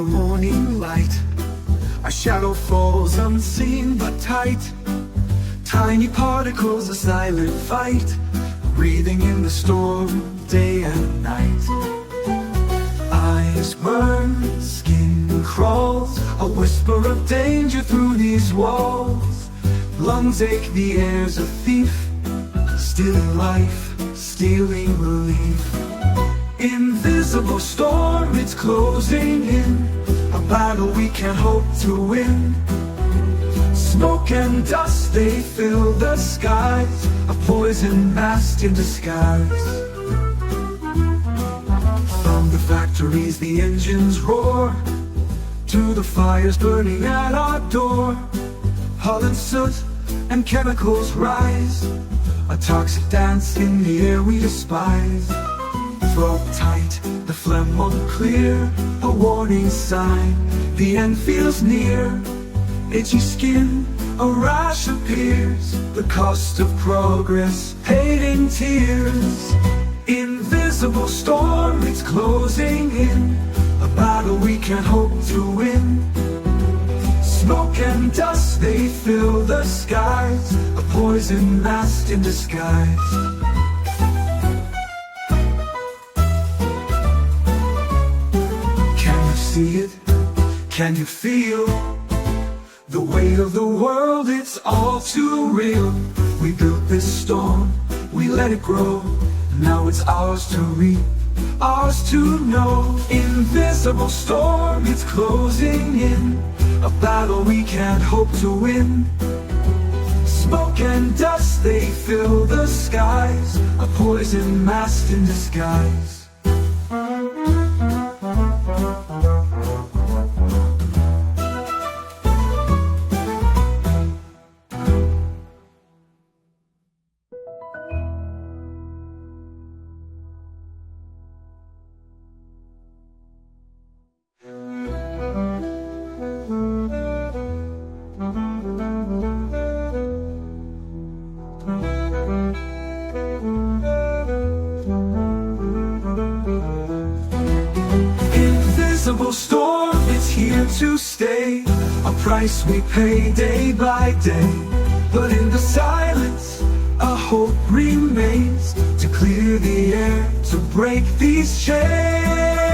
morning light. A shadow falls unseen but tight. Tiny particles, a silent fight, breathing in the storm, day and night. Eyes burn, skin crawls, a whisper of danger through these walls. Lungs ache, the air's a thief, stealing life, stealing belief. Invisible storm, it's closing in, a battle we can't hope to win. Smoke and dust, they fill the skies, a poison masked in disguise. From the factories the engines roar, to the fires burning at our door. Pollen, soot, and chemicals rise, a toxic dance in the air we despise. Throat tight, the phlegm unclear, a warning sign, the end feels near. Itchy skin, a rash appears, the cost of progress paid in tears. Invisible storm, it's closing in, a battle we can't hope to win. Smoke and dust, they fill the skies, a poison masked in disguise. Can you see it? Can you feel the weight of the world? It's all too real. We built this storm, we let it grow. Now it's ours to reap, ours to know. Invisible storm, it's closing in, a battle we can't hope to win. Smoke and dust, they fill the skies, a poison masked in disguise. Invisible storm, it's here to stay, a price we pay day by day. But in the silence, a hope remains, to clear the air, to break these chains.